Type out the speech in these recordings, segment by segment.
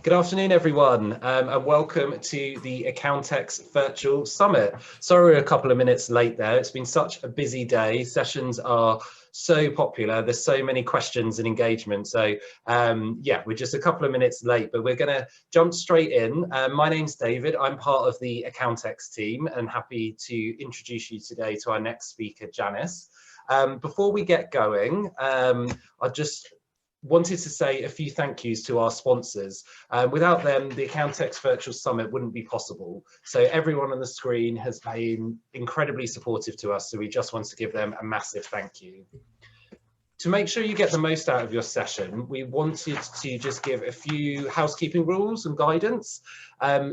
Good afternoon, everyone, and welcome to the Accountex Virtual Summit. Sorry we're a couple of minutes late there. It's been such a busy day. Sessions are so popular. There's so many questions and engagement. So yeah, we're just a couple of minutes late, but we're going to jump straight in. My name's David. I'm part of the Accountex team and happy to introduce you today to our next speaker, Janice. Before we get going, I just wanted to say a few thank yous to our sponsors. Without them, the Accountex Virtual Summit wouldn't be possible. So everyone on the screen has been incredibly supportive to us. So we just want to give them a massive thank you. To make sure you get the most out of your session, we wanted to just give a few housekeeping rules and guidance.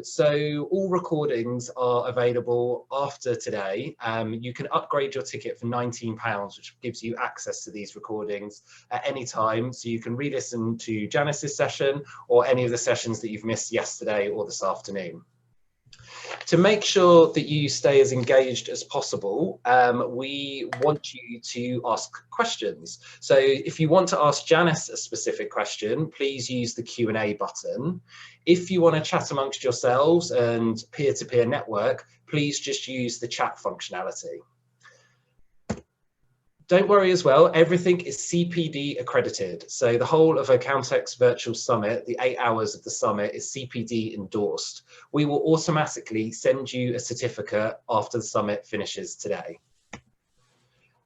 So all recordings are available after today. You can upgrade your ticket for £19, which gives you access to these recordings at any time. So you can re-listen to Janice's session or any of the sessions that you've missed yesterday or this afternoon. To make sure that you stay as engaged as possible, we want you to ask questions. So if you want to ask Janice a specific question, please use the Q&A button. If you want to chat amongst yourselves and peer-to-peer network, please just use the chat functionality. Don't worry as well, everything is CPD accredited. So the whole of Accountex Virtual Summit, the 8 hours of the summit, is CPD endorsed. We will automatically send you a certificate after the summit finishes today.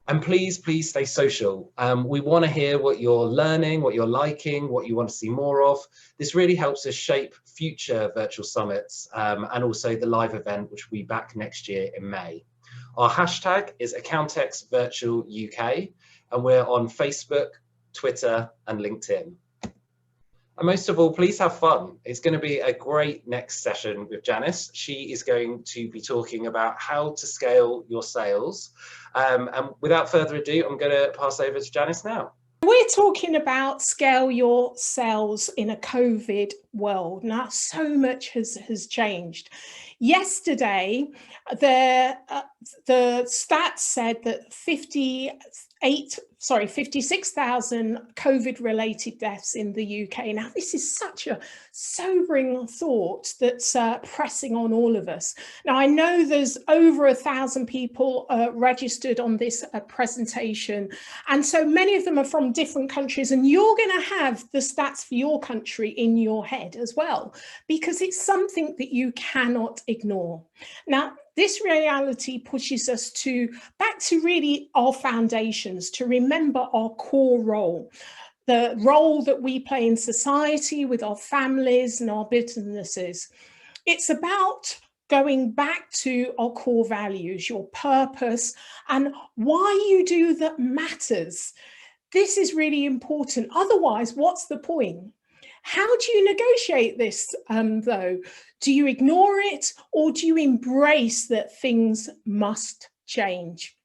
And please, please stay social. We want to hear what you're learning, what you're liking, what you want to see more of. This really helps us shape future virtual summits and also the live event, which will be back next year in May. Our hashtag is Accountex Virtual UK, and we're on Facebook, Twitter, and LinkedIn. And most of all, please have fun. It's going to be a great next session with Janice. She is going to be talking about how to scale your sales. And without further ado, I'm going to pass over to Janice now. We're talking about scale your sales in a COVID world. Now, so much has changed. Yesterday, the stats said that 56,000 COVID-related deaths in the UK. Now, this is such a sobering thought that's pressing on all of us. Now, I know there's over 1,000 people registered on this presentation, and so many of them are from different countries, and you're going to have the stats for your country in your head as well, because it's something that you cannot ignore. Now, this reality pushes us back to really our foundations, to remember our core role, the role that we play in society with our families and our businesses. It's about going back to our core values, your purpose, and why you do that matters. This is really important. Otherwise, what's the point? How do you negotiate this, though? Do you ignore it, or do you embrace that things must change?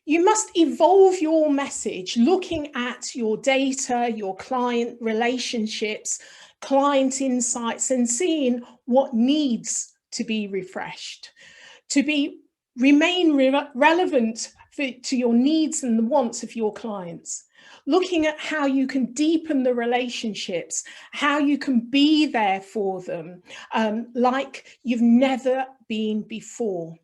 You must evolve your message, looking at your data, your client relationships, client insights, and seeing what needs to be refreshed, to remain relevant to your needs and the wants of your clients. Looking at how you can deepen the relationships, how you can be there for them like you've never been before.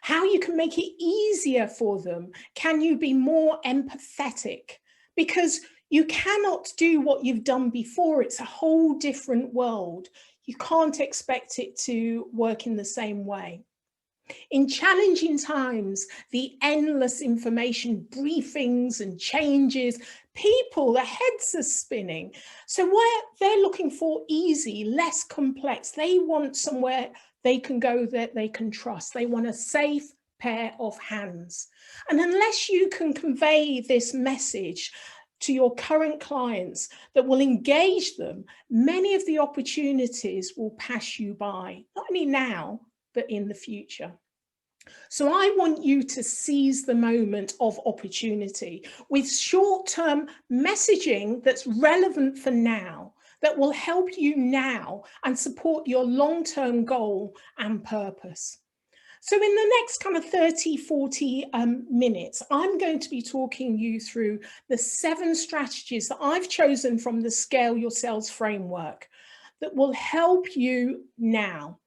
How you can make it easier for them. Can you be more empathetic? Because you cannot do what you've done before. It's a whole different world. You can't expect it to work in the same way. In challenging times, the endless information, briefings and changes, their heads are spinning. So they're looking for easy, less complex. They want somewhere they can go that they can trust. They want a safe pair of hands. And unless you can convey this message to your current clients that will engage them, many of the opportunities will pass you by, not only now, but in the future. So I want you to seize the moment of opportunity with short-term messaging that's relevant for now, that will help you now and support your long-term goal and purpose. So in the next kind of 30, 40 minutes, I'm going to be talking you through the 7 strategies that I've chosen from the Scale Your Sales framework. that will help you now.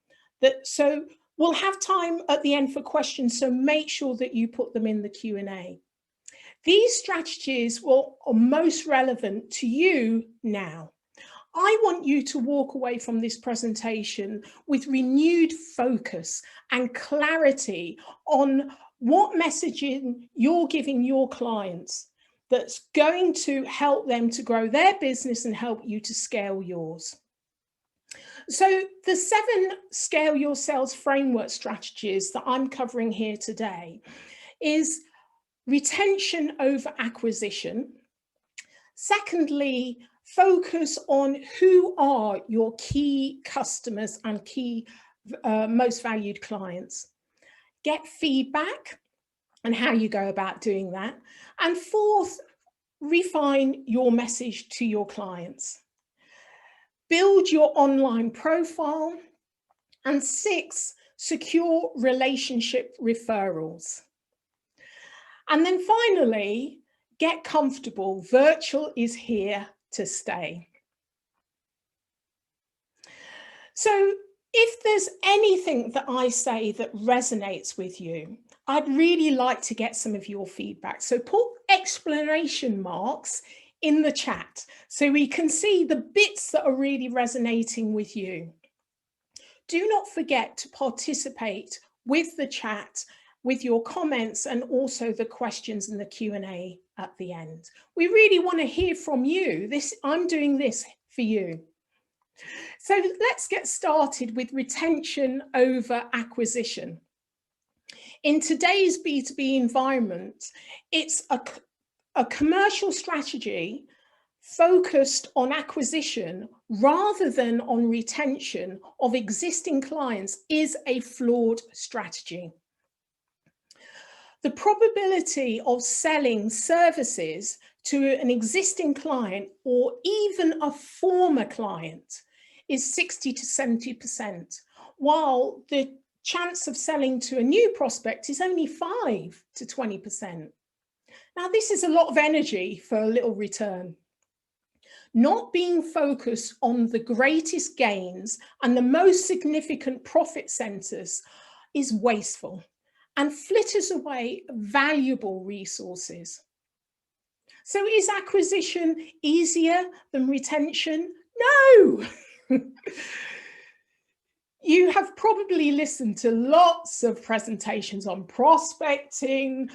So we'll have time at the end for questions, so make sure that you put them in the Q&A. These strategies are most relevant to you now. I want you to walk away from this presentation with renewed focus and clarity on what messaging you're giving your clients that's going to help them to grow their business and help you to scale yours. So the 7 Scale Your Sales framework strategies that I'm covering here today is retention over acquisition. Secondly, focus on who are your key customers and key most valued clients. Get feedback and how you go about doing that. And fourth, refine your message to your clients. Build your online profile. And 6, secure relationship referrals. And then finally, get comfortable. Virtual is here to stay. So if there's anything that I say that resonates with you, I'd really like to get some of your feedback. So put exclamation marks in the chat so we can see the bits that are really resonating with you. Do not forget to participate with the chat, with your comments, and also the questions in the Q&A at the end. We really want to hear from you. I'm doing this for you. So let's get started with retention over acquisition. In today's B2B environment, it's a commercial strategy focused on acquisition rather than on retention of existing clients is a flawed strategy. The probability of selling services to an existing client or even a former client is 60 to 70%, while the chance of selling to a new prospect is only 5 to 20%. Now, this is a lot of energy for a little return. Not being focused on the greatest gains and the most significant profit centers is wasteful and flitters away valuable resources. So is acquisition easier than retention? No! You have probably listened to lots of presentations on prospecting,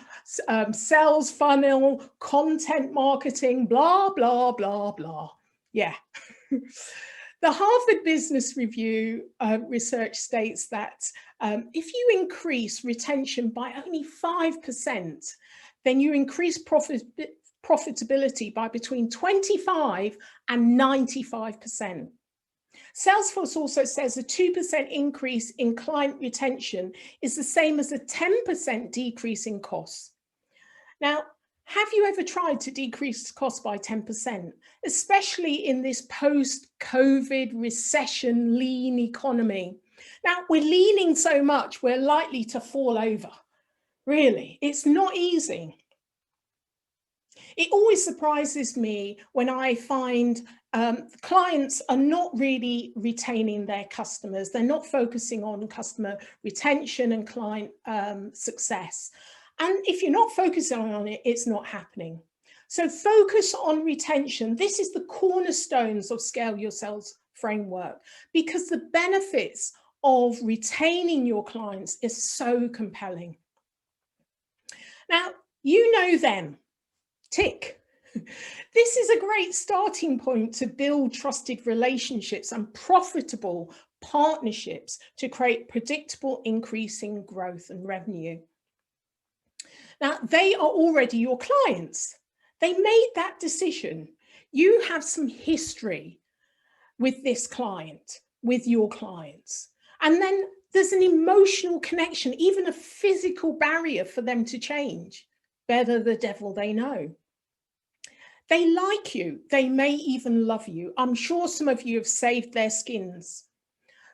sales funnel, content marketing, blah, blah, blah, blah. Yeah. The Harvard Business Review research states that if you increase retention by only 5%, then you increase profitability by between 25 and 95%. Salesforce also says a 2% increase in client retention is the same as a 10% decrease in costs. Now, have you ever tried to decrease costs by 10%, especially in this post-COVID recession lean economy? Now, we're leaning so much, we're likely to fall over. Really, it's not easy. It always surprises me when I find clients are not really retaining their customers. They're not focusing on customer retention and client success. And if you're not focusing on it, it's not happening. So focus on retention. This is the cornerstones of Scale Your Sales framework, because the benefits of retaining your clients is so compelling. Now, you know them. Tick. This is a great starting point to build trusted relationships and profitable partnerships to create predictable increasing growth and revenue. Now, they are already your clients. They made that decision. You have some history with this client, with your clients. And then there's an emotional connection, even a physical barrier for them to change. Better the devil they know. They like you. They may even love you. I'm sure some of you have saved their skins.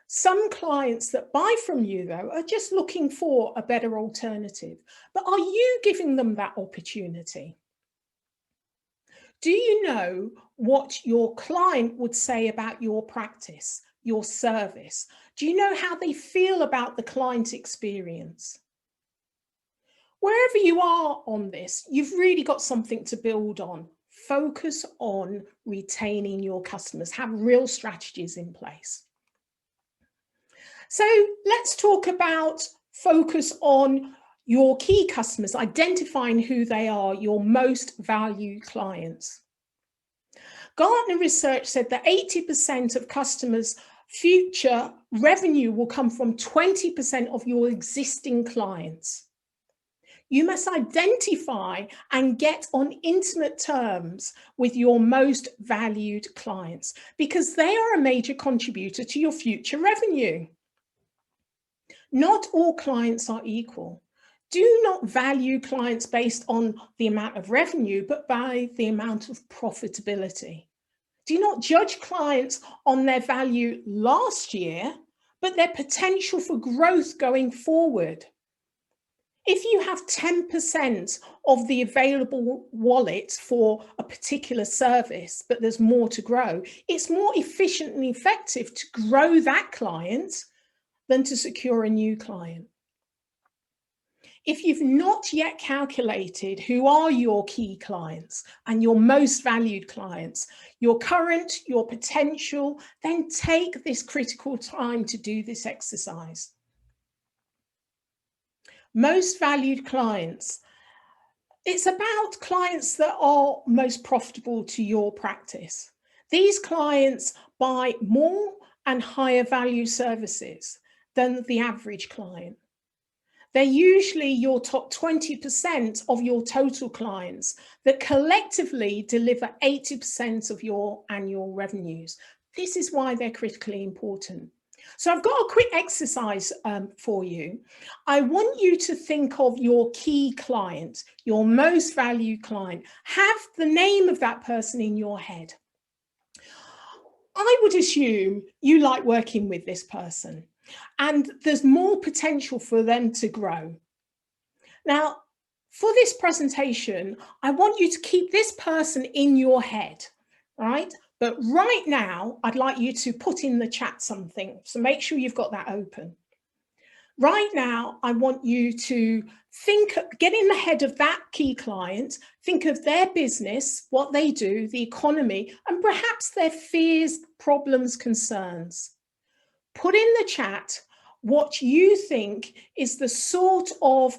Some clients that buy from you, though, are just looking for a better alternative. But are you giving them that opportunity? Do you know what your client would say about your practice, your service? Do you know how they feel about the client experience? Wherever you are on this, you've really got something to build on. Focus on retaining your customers, have real strategies in place. So let's talk about focus on your key customers, identifying who they are, your most valued clients. Gartner research said that 80% of customers' future revenue will come from 20% of your existing clients. You must identify and get on intimate terms with your most valued clients because they are a major contributor to your future revenue. Not all clients are equal. Do not value clients based on the amount of revenue, but by the amount of profitability. Do not judge clients on their value last year, but their potential for growth going forward. If you have 10% of the available wallet for a particular service, but there's more to grow, it's more efficient and effective to grow that client than to secure a new client. If you've not yet calculated who are your key clients and your most valued clients, your current, your potential, then take this critical time to do this exercise. Most valued clients. It's about clients that are most profitable to your practice. These clients buy more and higher value services than the average client. They're usually your top 20% of your total clients that collectively deliver 80% of your annual revenues. This is why they're critically important. So I've got a quick exercise for you. I want you to think of your key client, your most valued client. Have the name of that person in your head. I would assume you like working with this person and there's more potential for them to grow. Now, for this presentation, I want you to keep this person in your head, right? But right now, I'd like you to put in the chat something. So make sure you've got that open. Right now, I want you to get in the head of that key client, think of their business, what they do, the economy, and perhaps their fears, problems, concerns. Put in the chat what you think is the sort of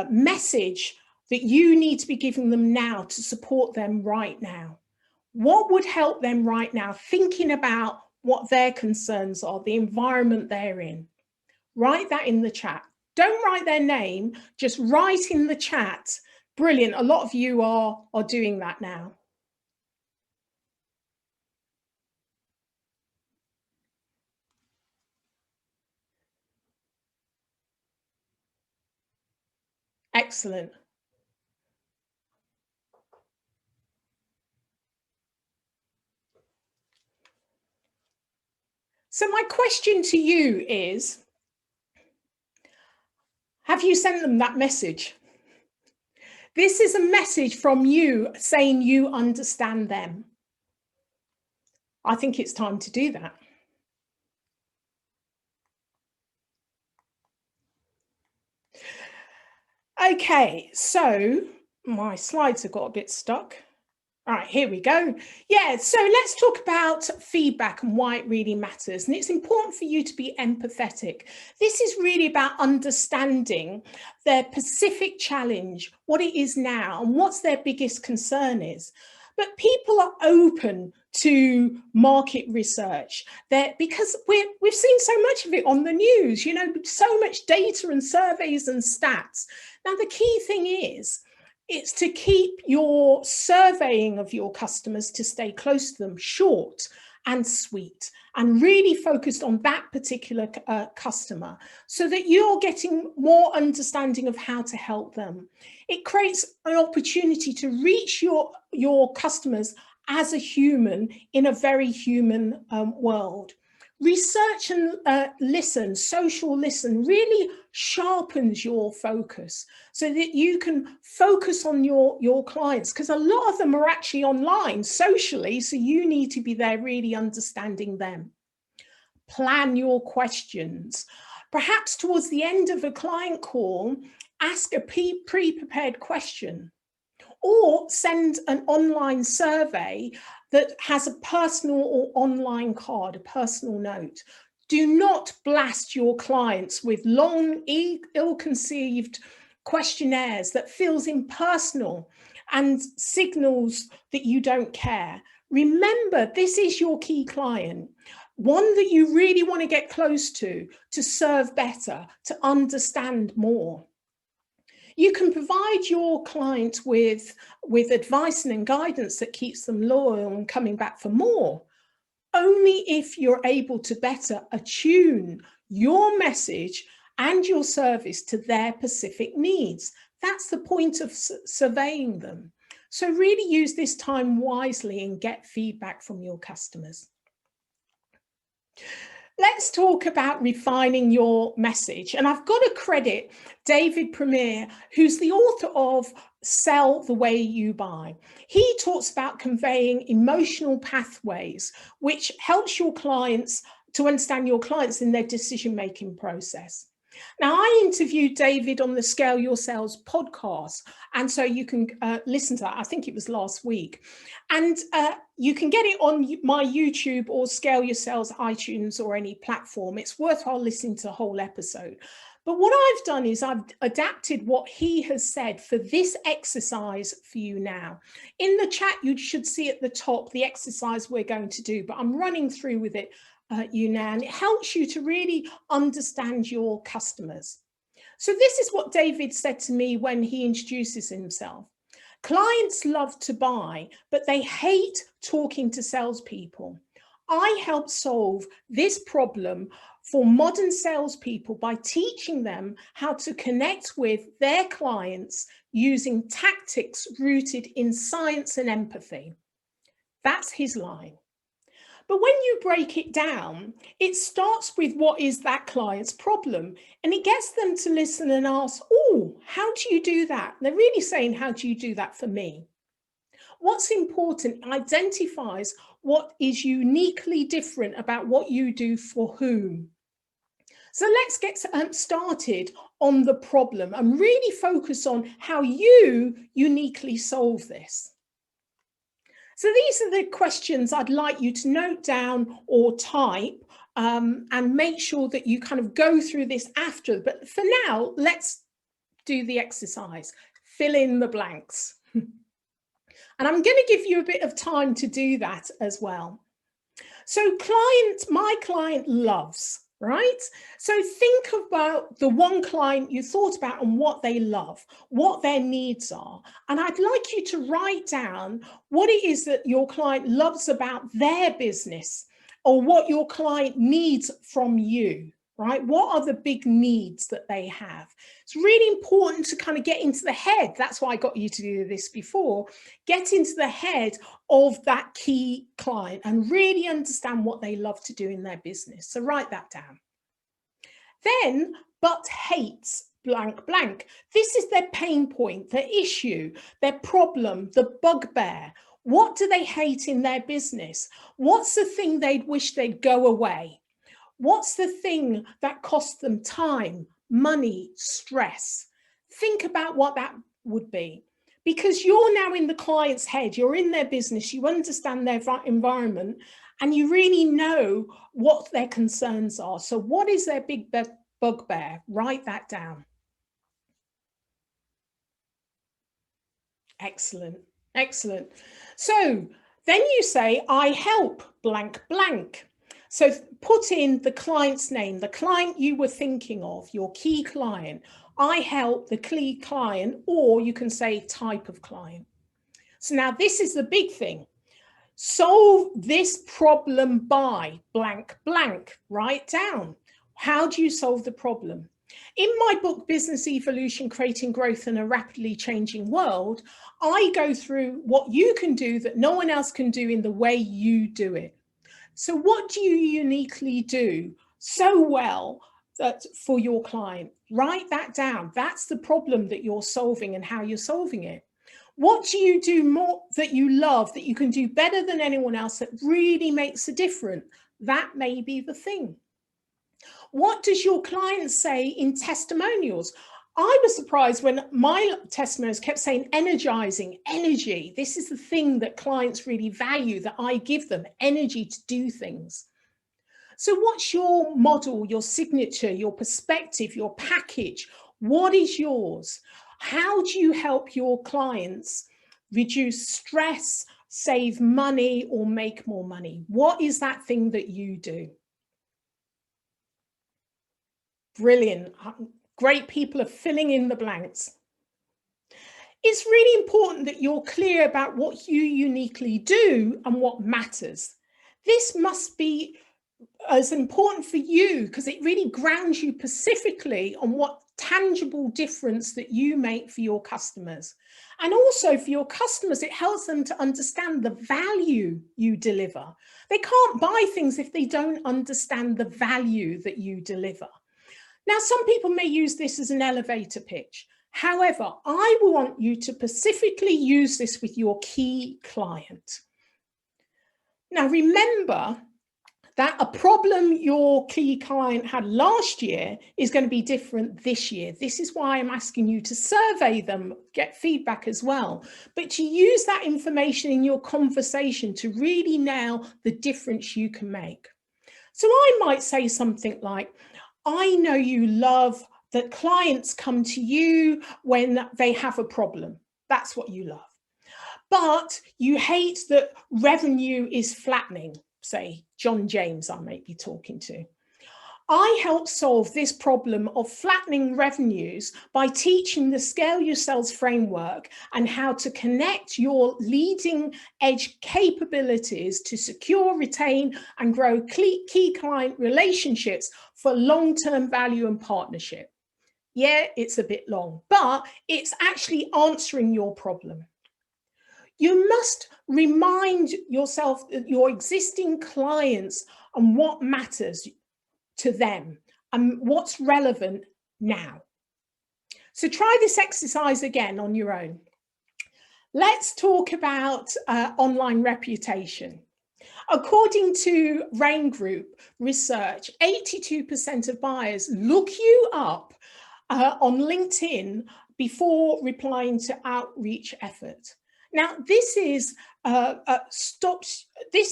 message that you need to be giving them now to support them right now. What would help them right now, thinking about what their concerns are, the environment they're in. Write that in the chat. Don't write their name, just write in the chat. Brilliant. A lot of you are doing that now. Excellent. So my question to you is, have you sent them that message? This is a message from you saying you understand them. I think it's time to do that. Okay, so my slides have got a bit stuck. All right, here we go. Yeah, so let's talk about feedback and why it really matters. And it's important for you to be empathetic. This is really about understanding their specific challenge, what it is now, and what's their biggest concern is. But people are open to market research because we've seen so much of it on the news, you know, so much data and surveys and stats. Now, the key thing is, it's to keep your surveying of your customers to stay close to them, short and sweet, and really focused on that particular customer so that you're getting more understanding of how to help them. It creates an opportunity to reach your customers as a human in a very human world. Research and listen, social listen, really sharpens your focus so that you can focus on your clients, because a lot of them are actually online socially, so you need to be there really understanding them. Plan your questions. Perhaps towards the end of a client call, ask a pre-prepared question, or send an online survey that has a personal or online card, a personal note. Do not blast your clients with long, ill-conceived questionnaires that feels impersonal and signals that you don't care. Remember, this is your key client, one that you really want to get close to serve better, to understand more. You can provide your client with advice and guidance that keeps them loyal and coming back for more, only if you're able to better attune your message and your service to their specific needs. That's the point of surveying them. So really use this time wisely and get feedback from your customers. Let's talk about refining your message. And I've got to credit David Premier, who's the author of Sell the Way You Buy. He talks about conveying emotional pathways, which helps your clients to understand your clients in their decision-making process. Now, I interviewed David on the Scale Your Sales podcast, and so you can listen to that. I think it was last week. And you can get it on my YouTube or Scale Your Sales iTunes or any platform. It's worthwhile listening to the whole episode. But what I've done is I've adapted what he has said for this exercise for you now. In the chat, you should see at the top the exercise we're going to do, but I'm running through with it you now, and it helps you to really understand your customers. So this is what David said to me when he introduces himself. Clients love to buy, but they hate talking to salespeople. I help solve this problem for modern salespeople by teaching them how to connect with their clients using tactics rooted in science and empathy. That's his line. But when you break it down, it starts with what is that client's problem, and it gets them to listen and ask, oh, how do you do that? And they're really saying, how do you do that for me? What's important identifies what is uniquely different about what you do for whom. So let's get started on the problem and really focus on how you uniquely solve this. So these are the questions I'd like you to note down or type and make sure that you kind of go through this after. But for now, let's do the exercise. Fill in the blanks. And I'm going to give you a bit of time to do that as well. So my client loves, right? So think about the one client you thought about and what they love, what their needs are. And I'd like you to write down what it is that your client loves about their business, or what your client needs from you, right? What are the big needs that they have? It's really important to kind of get into the head. That's why I got you to do this before. Get into the head of that key client and really understand what they love to do in their business. So write that down. Then, but hates blank blank. This is their pain point, their issue, their problem, the bugbear. What do they hate in their business? What's the thing they'd wish they'd go away? What's the thing that costs them time, money, stress? Think about what that would be, because you're now in the client's head, you're in their business, you understand their environment, and you really know what their concerns are. So what is their big bugbear? Write that down. Excellent, excellent. So then you say, I help blank blank. So put in the client's name, the client you were thinking of, your key client. I help the key client, or you can say type of client. So now this is the big thing. Solve this problem by blank blank. Write down. How do you solve the problem? In my book, Business Evolution, Creating Growth in a Rapidly Changing World, I go through what you can do that no one else can do in the way you do it. So what do you uniquely do so well that for your client? Write that down. That's the problem that you're solving and how you're solving it. What do you do more that you love, that you can do better than anyone else, that really makes a difference? That may be the thing. What does your client say in testimonials? I was surprised when my testimonials kept saying energizing, energy. This is the thing that clients really value, that I give them, energy to do things. So what's your model, your signature, your perspective, your package? What is yours? How do you help your clients reduce stress, save money, or make more money? What is that thing that you do? Brilliant. Great people are filling in the blanks. It's really important that you're clear about what you uniquely do and what matters. This must be as important for you because it really grounds you specifically on what tangible difference that you make for your customers. And also for your customers, it helps them to understand the value you deliver. They can't buy things if they don't understand the value that you deliver. Now, some people may use this as an elevator pitch. However, I want you to specifically use this with your key client. Now, remember that a problem your key client had last year is going to be different this year. This is why I'm asking you to survey them, get feedback as well, but to use that information in your conversation to really nail the difference you can make. So I might say something like, I know you love that clients come to you when they have a problem. That's what you love. But you hate that revenue is flattening. Say, John James, I might be talking to. I help solve this problem of flattening revenues by teaching the Scale Your Sales framework and how to connect your leading edge capabilities to secure, retain, and grow key client relationships for long-term value and partnership. Yeah, it's a bit long, but it's actually answering your problem. You must remind yourself, your existing clients, and what matters to them and what's relevant now. So try this exercise again on your own. Let's talk about online reputation. According to Rain Group research, 82% of buyers look you up on LinkedIn before replying to outreach effort. Now, this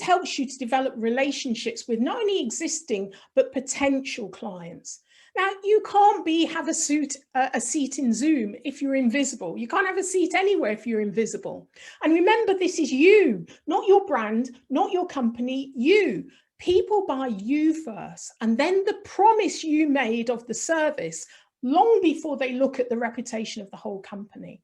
helps you to develop relationships with not only existing, but potential clients. Now, you can't have a seat in Zoom if you're invisible. You can't have a seat anywhere if you're invisible. And remember, this is you, not your brand, not your company, you. People buy you first, and then the promise you made of the service long before they look at the reputation of the whole company.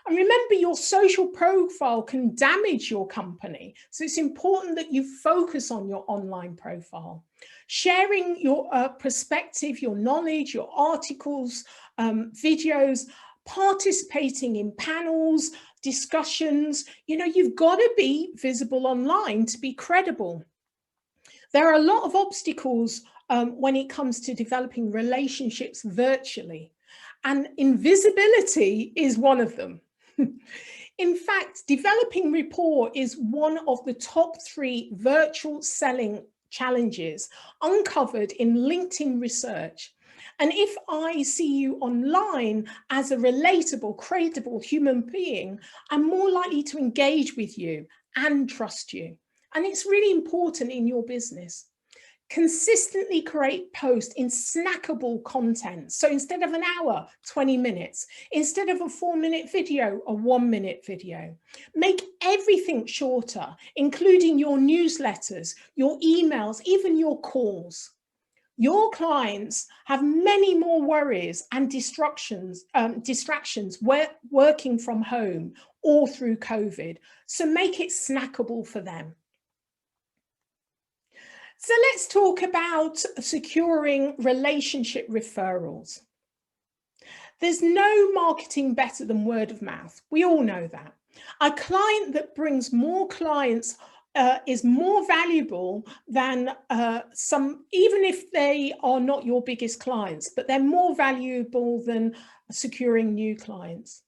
And remember, your social profile can damage your company. So it's important that you focus on your online profile. Sharing your perspective, your knowledge, your articles, videos, participating in panels, discussions. You know, you've got to be visible online to be credible. There are a lot of obstacles when it comes to developing relationships virtually, and invisibility is one of them. In fact, developing rapport is one of the top 3 virtual selling challenges uncovered in LinkedIn research. And if I see you online as a relatable, credible human being, I'm more likely to engage with you and trust you. And it's really important in your business. Consistently create posts in snackable content. So instead of an hour, 20 minutes. Instead of a 4-minute video, a 1-minute video. Make everything shorter, including your newsletters, your emails, even your calls. Your clients have many more worries and distractions working from home or through COVID. So make it snackable for them. So let's talk about securing relationship referrals. There's no marketing better than word of mouth. We all know that. A client that brings more clients is more valuable than some, even if they are not your biggest clients, but they're more valuable than securing new clients.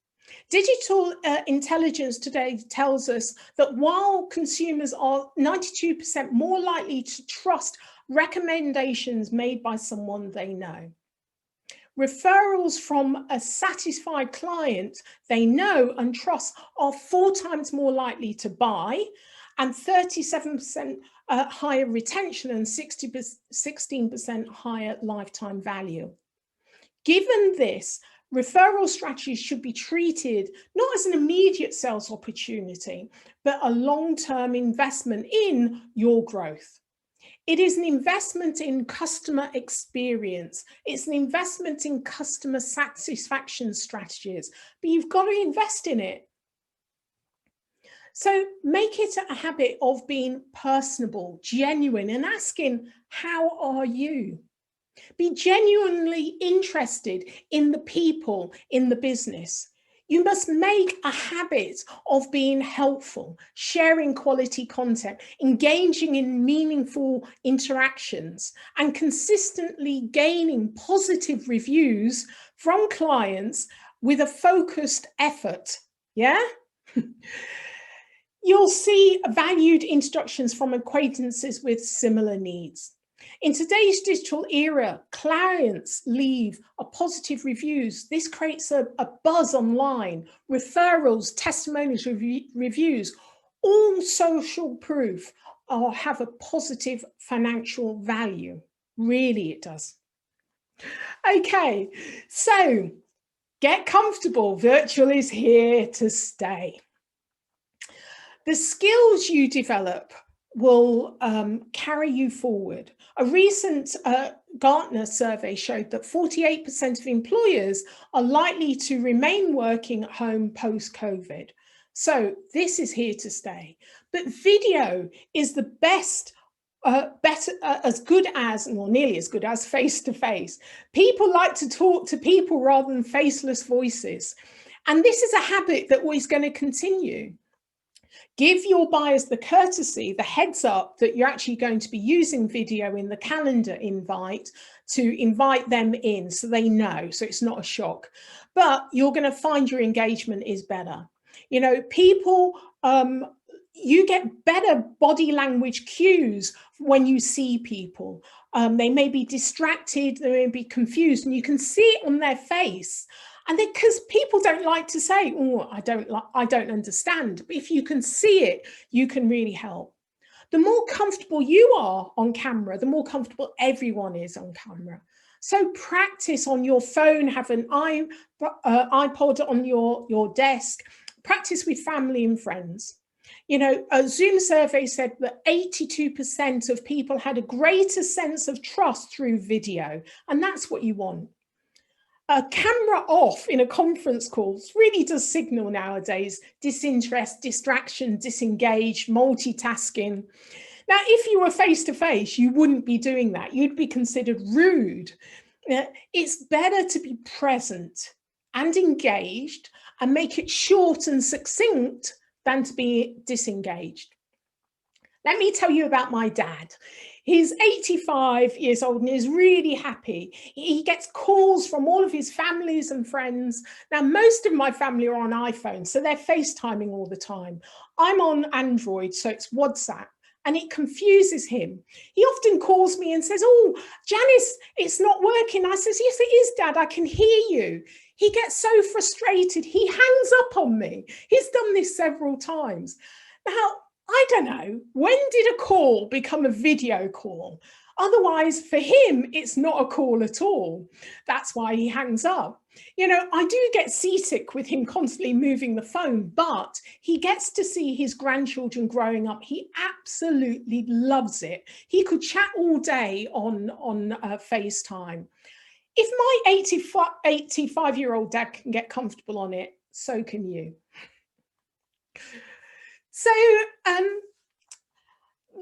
Digital intelligence today tells us that while consumers are 92% more likely to trust recommendations made by someone they know, referrals from a satisfied client they know and trust are 4 times more likely to buy, and 37% higher retention and 16% higher lifetime value. Given this, referral strategies should be treated not as an immediate sales opportunity, but a long-term investment in your growth. It is an investment in customer experience. It's an investment in customer satisfaction strategies, but you've got to invest in it. So make it a habit of being personable, genuine, and asking, how are you? Be genuinely interested in the people in the business. You must make a habit of being helpful, sharing quality content, engaging in meaningful interactions, and consistently gaining positive reviews from clients with a focused effort. Yeah? You'll see valued introductions from acquaintances with similar needs. In today's digital era, clients leave positive reviews. This creates a buzz online, referrals, testimonials, reviews, all social proof or have a positive financial value. Really, it does. Okay, so get comfortable. Virtual is here to stay. The skills you develop will carry you forward. A recent Gartner survey showed that 48% of employers are likely to remain working at home post-COVID. So this is here to stay. But video is the best, as good as, or nearly as good as, face-to-face. People like to talk to people rather than faceless voices. And this is a habit that is going to continue. Give your buyers the courtesy, the heads up that you're actually going to be using video in the calendar invite to invite them in so they know, so it's not a shock. But you're going to find your engagement is better. You know, people, you get better body language cues when you see people. They may be distracted, they may be confused, and you can see it on their face. And then, because people don't like to say, oh, I don't understand. But if you can see it, you can really help. The more comfortable you are on camera, the more comfortable everyone is on camera. So practice on your phone, have an iPod on your desk, practice with family and friends. You know, a Zoom survey said that 82% of people had a greater sense of trust through video, and that's what you want. A camera off in a conference call really does signal nowadays disinterest, distraction, disengaged, multitasking. Now, if you were face-to-face, you wouldn't be doing that. You'd be considered rude. It's better to be present and engaged and make it short and succinct than to be disengaged. Let me tell you about my dad. He's 85 years old and is really happy. He gets calls from all of his families and friends. Now, most of my family are on iPhone, so they're FaceTiming all the time. I'm on Android, so it's WhatsApp, and it confuses him. He often calls me and says, oh, Janice, it's not working. I says, yes, it is, Dad, I can hear you. He gets so frustrated, he hangs up on me. He's done this several times. Now, I don't know, when did a call become a video call? Otherwise, for him, it's not a call at all. That's why he hangs up. You know, I do get seasick with him constantly moving the phone, but he gets to see his grandchildren growing up. He absolutely loves it. He could chat all day on FaceTime. If my 85-year-old dad can get comfortable on it, so can you. So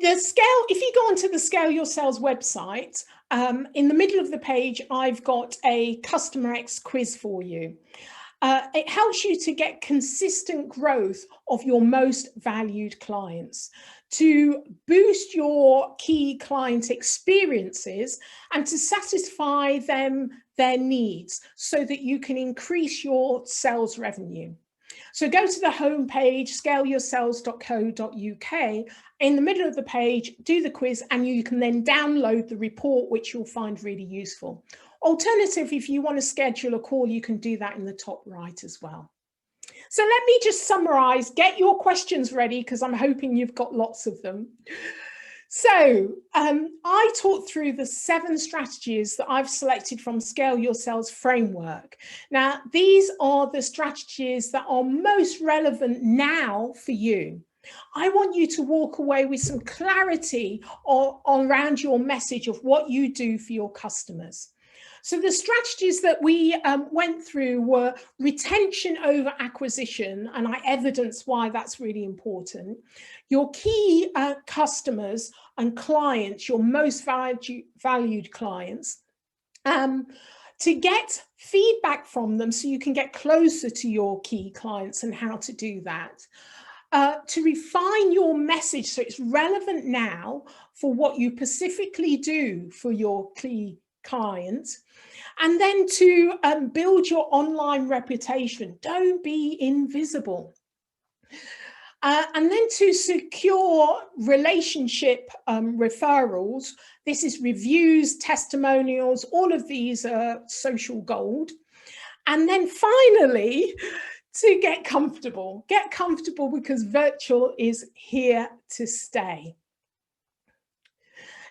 the scale, if you go onto the Scale Your Sales website, in the middle of the page, I've got a Customer X quiz for you. It helps you to get consistent growth of your most valued clients, to boost your key client experiences and to satisfy their needs so that you can increase your sales revenue. So go to the homepage, scaleyourselves.co.uk. In the middle of the page, do the quiz, and you can then download the report, which you'll find really useful. Alternative, if you want to schedule a call, you can do that in the top right as well. So let me just summarize, get your questions ready, because I'm hoping you've got lots of them. So I talked through the 7 strategies that I've selected from Scale Your Sales framework. Now, these are the strategies that are most relevant now for you. I want you to walk away with some clarity around your message of what you do for your customers. So the strategies that we went through were retention over acquisition, and I evidence why that's really important. Your key customers and clients, your most valued clients, to get feedback from them so you can get closer to your key clients and how to do that. To refine your message so it's relevant now for what you specifically do for your key clients, and then to build your online reputation. Don't be invisible. And then to secure relationship referrals. This is reviews, testimonials, all of these are social gold. And then finally, to get comfortable. Get comfortable, because virtual is here to stay.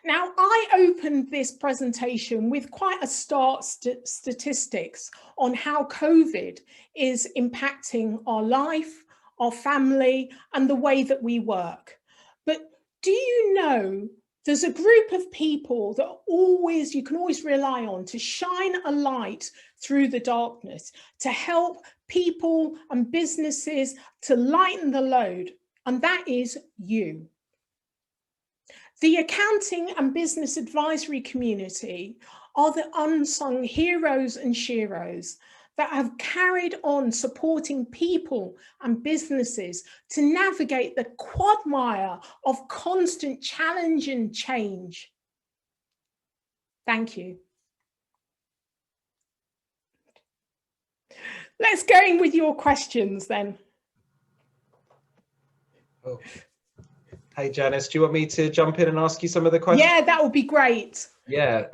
Now, I opened this presentation with quite a stark statistics on how COVID is impacting our life, our family, and the way that we work. But do you know there's a group of people that you can always rely on to shine a light through the darkness, to help people and businesses to lighten the load, and that is you. The accounting and business advisory community are the unsung heroes and sheroes that have carried on supporting people and businesses to navigate the quagmire of constant challenge and change. Thank you. Let's go in with your questions then. Oh. Hey, Janice, do you want me to jump in and ask you some of the questions? Yeah, that would be great. Yeah,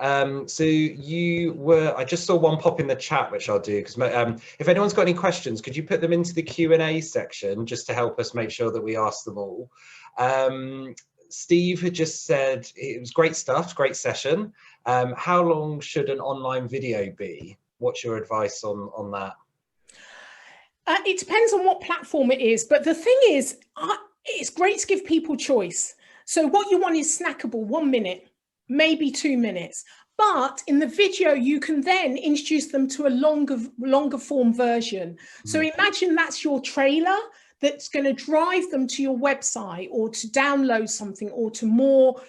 so I just saw one pop in the chat, which I'll do, because if anyone's got any questions, could you put them into the Q&A section just to help us make sure that we ask them all? Steve had just said, it was great stuff, great session. How long should an online video be? What's your advice on that? It depends on what platform it is, but the thing is, it's great to give people choice. So what you want is snackable, 1 minute, maybe 2 minutes. But in the video, you can then introduce them to a longer form version. So imagine that's your trailer that's going to drive them to your website or to download something or to more,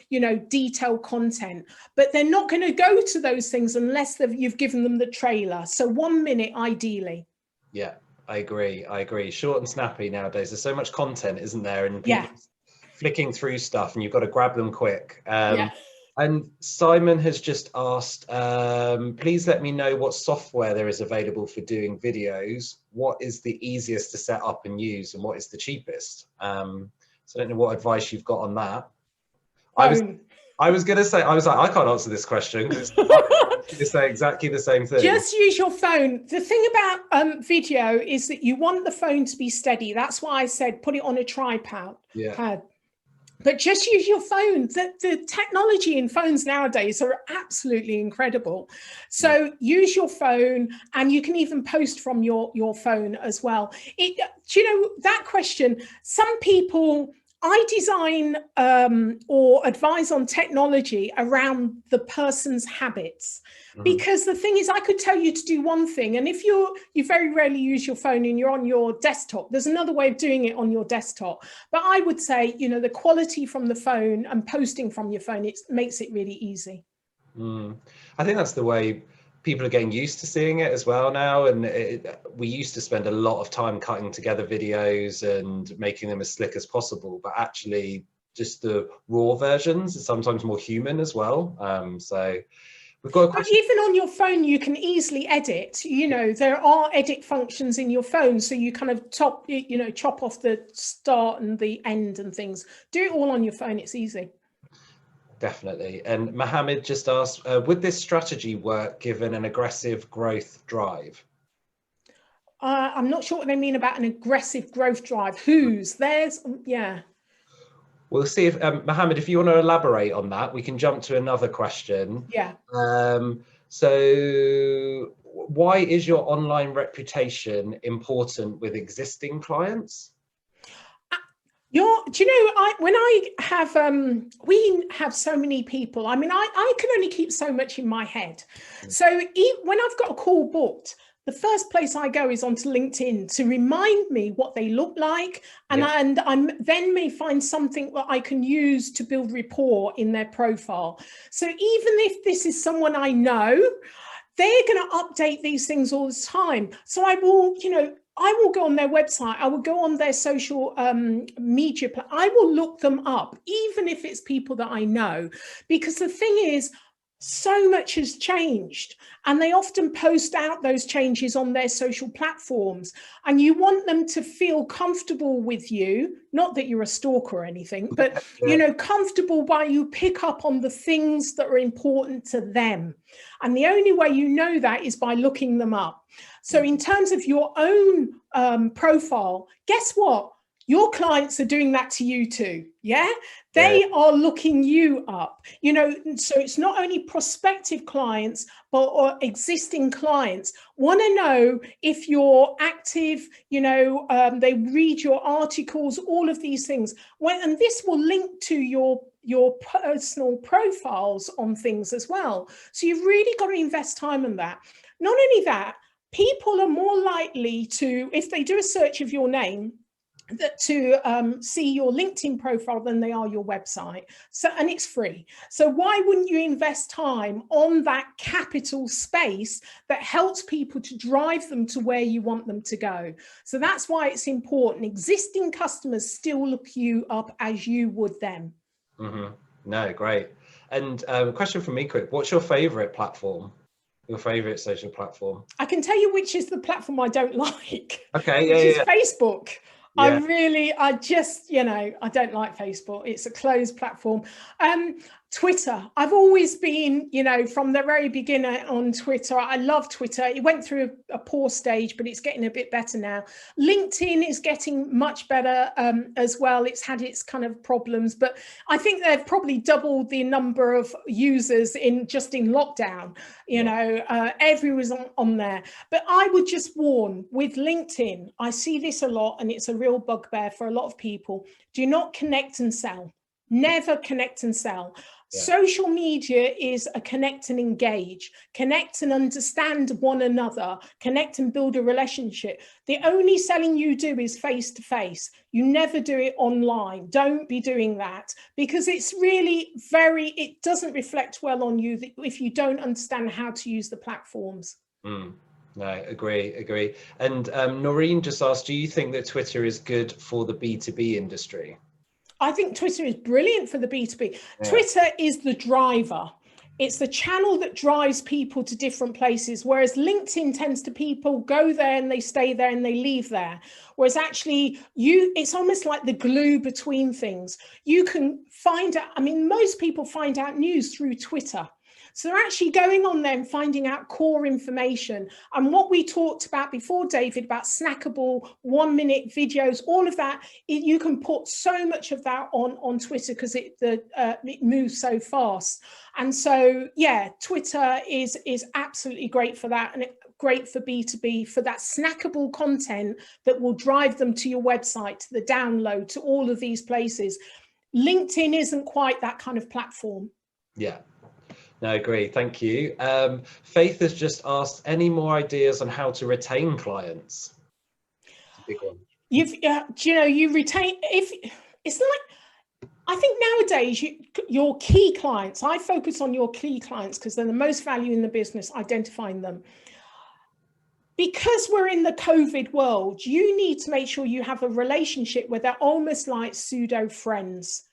detailed content. But they're not going to go to those things unless you've given them the trailer. So 1 minute, ideally. Yeah. I agree. Short and snappy nowadays. There's so much content, isn't there? And people flicking through stuff, and you've got to grab them quick. And Simon has just asked, please let me know what software there is available for doing videos. What is the easiest to set up and use, and what is the cheapest? So I don't know what advice you've got on that. I was going to say, I can't answer this question because they say exactly the same thing. Just use your phone. The thing about video is that you want the phone to be steady. That's why I said put it on a tripod. Yeah. But just use your phone. The technology in phones nowadays are absolutely incredible. So use your phone, and you can even post from your phone as well. Do you know that question? Some people, I design or advise on technology around the person's habits, because the thing is, I could tell you to do one thing, and if you very rarely use your phone and you're on your desktop, there's another way of doing it on your desktop. But I would say, the quality from the phone and posting from your phone, it makes it really easy. I think that's the way people are getting used to seeing it as well now. And we used to spend a lot of time cutting together videos and making them as slick as possible, but actually just the raw versions are sometimes more human as well. So we've got a But question. even on your phone, you can easily edit. You know, there are edit functions in your phone, so you kind of chop off the start and the end and things. Do it all on your phone. It's easy. Definitely. And Mohammed just asked, would this strategy work given an aggressive growth drive? I'm not sure what they mean about an aggressive growth drive. Whose? Theirs? Yeah. We'll see if, Mohammed, if you want to elaborate on that, we can jump to another question. Yeah. So why is your online reputation important with existing clients? Do you know, when I have, we have so many people. I mean, I can only keep so much in my head. So when I've got a call booked, the first place I go is onto LinkedIn to remind me what they look like. And I then may find something that I can use to build rapport in their profile. So even if this is someone I know, they're going to update these things all the time. So I will, I will go on their website. I will go on their social media. I will look them up, even if it's people that I know, because the thing is, so much has changed, and they often post out those changes on their social platforms, and you want them to feel comfortable with you, not that you're a stalker or anything, but comfortable while you pick up on the things that are important to them. And the only way you know that is by looking them up. So in terms of your own profile, guess what? Your clients are doing that to you too. Yeah, they are looking you up, so it's not only prospective clients, but existing clients want to know if you're active, they read your articles, all of these things. And this will link to your personal profiles on things as well. So you've really got to invest time in that. Not only that, people are more likely to, if they do a search of your name, to see your LinkedIn profile than they are your website. So, and it's free. So why wouldn't you invest time on that capital space that helps people to drive them to where you want them to go? So that's why it's important. Existing customers still look you up as you would them. Mm-hmm. No, great. And a question from me quick. What's your favorite platform? Your favorite social platform? I can tell you which is the platform I don't like. Okay, which is Facebook. Yeah. I don't like Facebook. It's a closed platform. Twitter, I've always been, from the very beginning on Twitter. I love Twitter. It went through a poor stage, but it's getting a bit better now. LinkedIn is getting much better as well. It's had its kind of problems, but I think they've probably doubled the number of users in lockdown. Everyone's on there. But I would just warn, with LinkedIn, I see this a lot, and it's a real bugbear for a lot of people. Do not connect and sell. Never connect and sell. Yeah. Social media is a connect and engage, connect and understand one another, connect and build a relationship. The only selling you do is face to face. You never do it online. Don't be doing that, because it's really it doesn't reflect well on you if you don't understand how to use the platforms. No, agree. And Noreen just asked, do you think that Twitter is good for the B2B industry? I think Twitter is brilliant for the B2B. Yeah. Twitter is the driver. It's the channel that drives people to different places, whereas LinkedIn tends to people go there and they stay there and they leave there. Whereas actually it's almost like the glue between things. You can find out, most people find out news through Twitter. So they're actually going on there and finding out core information. And what we talked about before, David, about snackable 1-minute videos, all of that, you can put so much of that on Twitter because it moves so fast. And so, yeah, Twitter is absolutely great for that. And great for B2B, for that snackable content that will drive them to your website, to the download, to all of these places. LinkedIn isn't quite that kind of platform. Yeah. No, I agree. Thank you. Faith has just asked, any more ideas on how to retain clients? It's a big one. You retain, if it's like, I think nowadays your key clients, I focus on your key clients because they're the most value in the business, identifying them. Because we're in the COVID world, you need to make sure you have a relationship where they're almost like pseudo friends.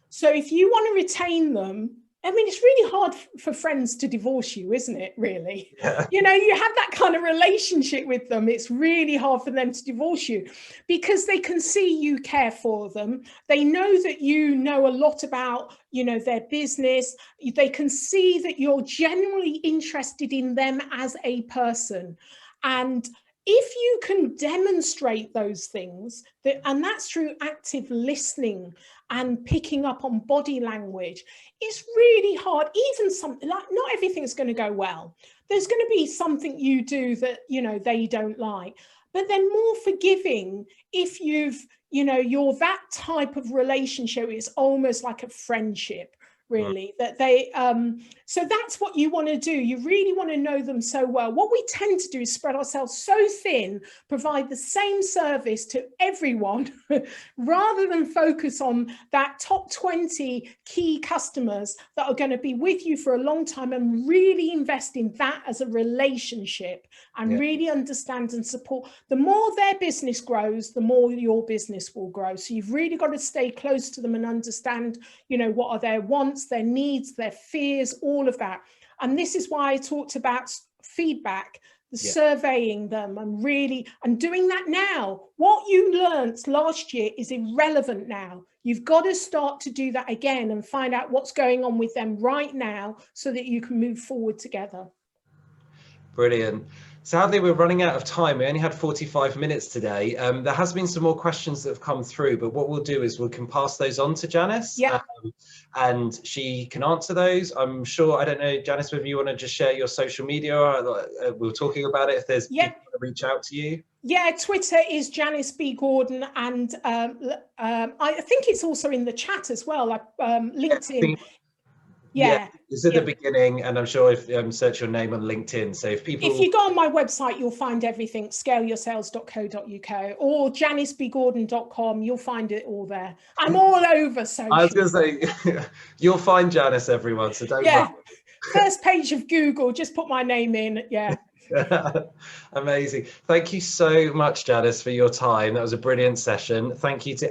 So if you want to retain them, I mean, it's really hard for friends to divorce you, isn't it, really? Yeah. You know, you have that kind of relationship with them. It's really hard for them to divorce you because they can see you care for them. They know that you know a lot about, you know, their business. They can see that you're genuinely interested in them as a person. And if you can demonstrate those things, and that's through active listening and picking up on body language, it's really hard. Even something like, not everything's going to go well. There's going to be something you do that, you know, they don't like, but they're more forgiving if you're that type of relationship. It's almost like a friendship, really, that they, so that's what you want to do. You really want to know them so well. What we tend to do is spread ourselves so thin, provide the same service to everyone, rather than focus on that top 20 key customers that are going to be with you for a long time, and really invest in that as a relationship and really understand and support. The more their business grows, the more your business will grow. So you've really got to stay close to them and understand, you know, what are their wants, their needs, their fears, all of that. And this is why I talked about feedback, the surveying them, and doing that now. What you learned last year is irrelevant now. You've got to start to do that again and find out what's going on with them right now so that you can move forward together. Brilliant. Sadly, we're running out of time. We only had 45 minutes today. There has been some more questions that have come through, but what we'll do is we can pass those on to Janice, and she can answer those. I'm sure, I don't know, Janice, whether you want to just share your social media, we were talking about it, if there's people want to reach out to you. Yeah, Twitter is Janice B. Gordon, and I think it's also in the chat as well, like LinkedIn. It's at the beginning, and I'm sure if search your name on LinkedIn. So if you go on my website, you'll find everything, scaleyoursales.co.uk or janicebgordon.com. You'll find it all there. I'm all over social. I was going to say, you'll find Janice, everyone, so don't worry. First page of Google, just put my name in. Amazing. Thank you so much, Janice, for your time. That was a brilliant session. Thank you to